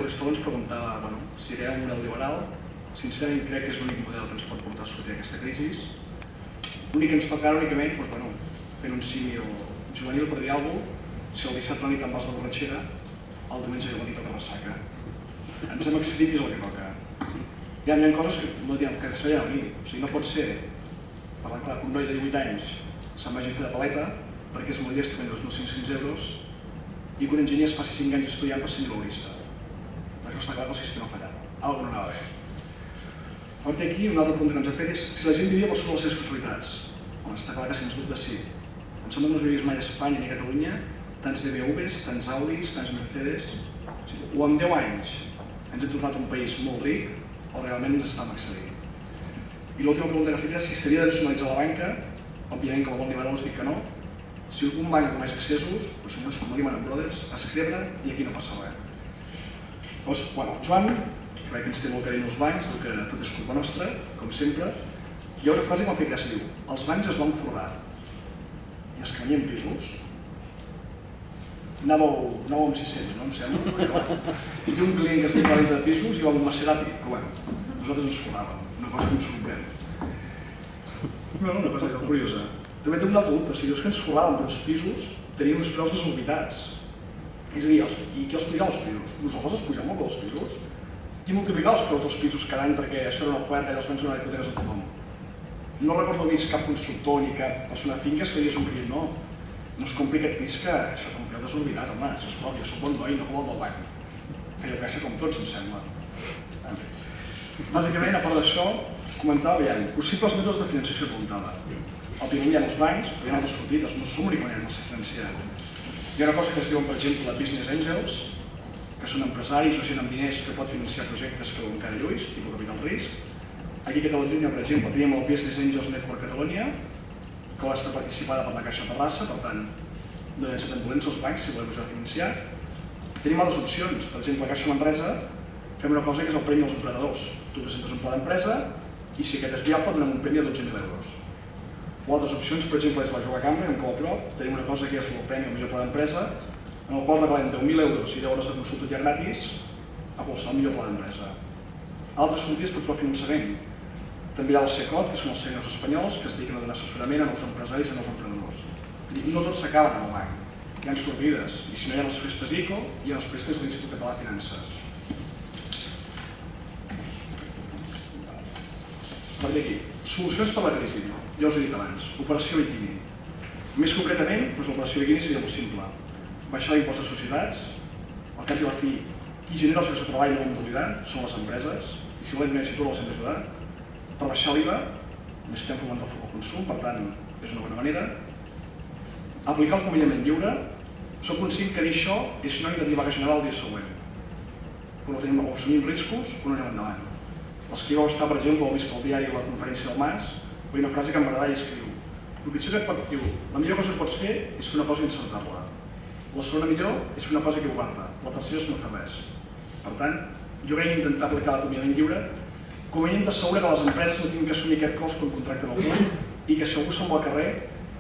l'Estol ens preguntava si era un model liberal. Sincerament crec que és l'únic model que ens pot portar a sortir d'aquesta crisi. L'únic que ens toca ara únicament, fent un símil juvenil per dir alguna cosa, si el dissabte a la nit amb vas de borratxera, el diumenge a la nit toca ressaca. Ens hem accedit i és el que toca. Hi ha coses que se veien a venir. O sigui, no pot ser, parlant clar, que un noi de 18 anys se'n vagi a fer de paleta perquè és molt llest fent 2.500 euros i que un enginyer es passi 5 anys estudiant per ser laborista. Això està clar que el sistema ha fallat. Algo no anava bé. A partir d'aquí, un altre punt que ens ha fet és si la gent vivia per sobre les seves possibilitats. Està clar que sens dubte sí. Em sembla que no es vivies mai a Espanya ni a Catalunya tants BMWs, tants Audis, tants Mercedes. O en 10 anys ens hem tornat un país molt ric o realment ens estàvem excedint. I l'última pregunta que ha fet era si s'havia de nacionalitzar la banca. Òbviament, com a bon liberal us dic que no. Si algun banc comeix excessos, els senyors com Lehman Brothers, a escriure i aquí no passa res. Doncs, Joan, que crec que ens té molt carinyo als bancs, que tot és culpa nostra, com sempre, hi ha una frase que m'ha fet gràcia, diu: els bancs es van forrar i es canvien pisos. Anàveu amb 600, no em sembla? I té un client que es diu 40 de pisos i va amb un Maserati, però nosaltres ens forràvem, una cosa que em sorprèn. Una cosa curiosa. També té un altre dubte, si dius que ens forràvem per uns pisos, teníem uns preus desorbitats. És a dir, i qui els pujava els pisos? Nosaltres els pujàvem els pisos? Qui multiplicava els preus dels pisos cada any perquè això era una juerga i els bancs donaven hipoteques a tothom? No recordo haver vist cap constructor ni cap persona de finques que digués un client no es compri aquest pis que això té un preu desorbitat, home, sisplau, jo soc bon noi, no com el del banc. Feia gràcia com tots, em sembla. Bàsicament, a part d'això, comentava, possibles mètodes de financiació voluntada. Òbviament hi ha els bancs, però hi ha altres sortides, no som únicament el ser financiat. Hi ha una cosa que es diuen, per exemple, business angels, que són empresaris o gent amb diners que pot financiar projectes que veuen cara lluís, tipus capital risc. Aquí a Catalunya, per exemple, teníem el Business Angels Network Catalonia, que va estar participada per la Caixa Terrassa, per tant, no hi ha tan dolents els bancs si volem ajudar a financiar. Tenim altres opcions, per exemple, a Caixa Manresa fem una cosa que és el premi als emprenedors. Tu presentes un pla d'empresa i si aquest és viable donem un premi de 12.000 euros. O altres opcions, per exemple, és la Jove Cambra, en Coaprop, tenim una cosa que és el premi al millor pla d'empresa, en el qual regalem 10.000 euros i 10 hores de consultoria gratis a qualsevol millor pla d'empresa. Altres sortides per trobar finançament. També hi ha el SECOT, que són els senyors espanyols que es dediquen a donar assessorament a nous empresaris i a nous emprenedors. No tots s'acaben en el banc, hi ha sortides, i si no hi ha les festes ICO, hi ha els préstecs de l'Institut Català de Finances. Per aquí, solucions per la crisi. Ja us he dit abans, operació Bikini. Més concretament, l'operació Bikini seria molt simple. Baixar l'impost de societats, al cap i a la fi, qui genera els llocs de treball no ho hem d'oblidar, són les empreses, i si volem més les hem d'ajudar. Rebaixar l'IVA, necessitem fomentar el consum, per tant, és una bona manera. Aplicar el conveniament lliure, soc conscient que dir això és sinònim de dir vaga general el dia següent. Però o assumim riscos o no anem endavant. Els que hi vau estar, per exemple, heu vist pel diari la conferència del Mas, hi ha una frase que m'agrada i escriu: el pitjor que et pot dir, la millor cosa que pots fer és fer una cosa i encertar-la. La segona millor és fer una cosa equivocar-te, la tercera és no fer res. Per tant, jo crec que intentar aplicar l'acomiadament lliure, com a mínim t'assegura que les empreses no tinguin que assumir aquest cost quan contracten algú i que si algú se'n va al carrer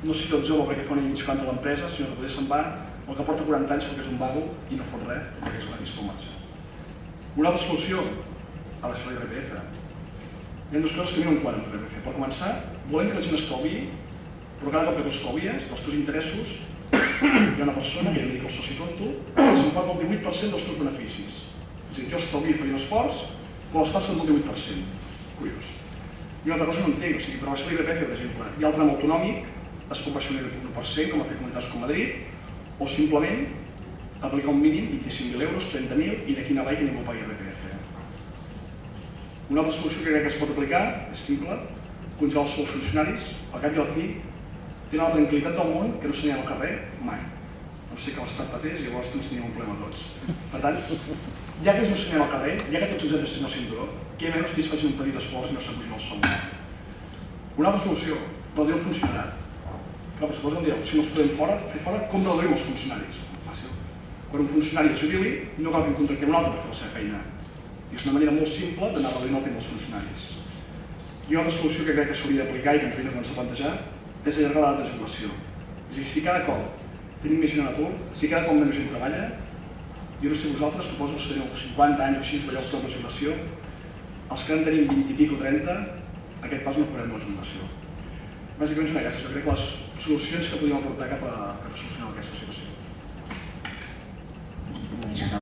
no sigui el jove perquè fa un any i mig que entra a l'empresa, sinó que potser se'n va el que porta 40 anys perquè és un vago i no fot res perquè és gratis pel marxa. Una altra solució, abaixar l'IRPF. Hi ha dues coses que a mi no em quadren per l'IRPF. Per començar, volem que la gent estalviï, però cada cop que tu estalvies, dels teus interessos, hi ha una persona, que ja em dic el soci tonto, que s'emporta el 18% dels teus beneficis. És a dir, jo estalvio i faria un esforç, però l'estat són del 18%. Curiós. I una altra cosa no entenc, o sigui, per baixar l'IRPF, per exemple, hi ha el tram autonòmic, es pot baixar un 1%, com ha fet comunitats com Madrid, o simplement aplicar un mínim, 25.000 euros, 30.000, i d'aquí anar avall que ningú pagui IRPF. Una altra solució que crec que es pot aplicar és simple, congelar els sous funcionaris, al cap i al fi, tenen la tranquil·litat del món que no s'anirà al carrer mai. No sé que l'estat patés i llavors ens tenim un problema tots. Per tant, ja que ells no s'anirà al carrer, ja que tots ens hem d'estimar el cinturó, què menys que ells facin un petit esforç i no s'apugin el sou. Una altra solució, reduir el funcionarat. Clar, però suposo que em direu, si no els podem fer fora, com reduïm els funcionaris? Fàcil. Quan un funcionari es jubili, no cal que en contractem un altre per fer la seva feina. I és una manera molt simple d'anar reduint el temps dels funcionaris. I una altra solució que crec que s'hauria d'aplicar i que ens hauria de començar a plantejar és allargar l'edat de jubilació. És a dir, si cada cop tenim més gent a l'atur, si cada cop menys gent treballa, Jo no sé vosaltres, suposo que teniu 50 anys o així, veieu tot la jubilació. Els que en tenim 20 i pico, 30, aquest pas no cobrem la jubilació. Bàsicament són aquestes. Jo crec que les solucions que podríem aportar cap a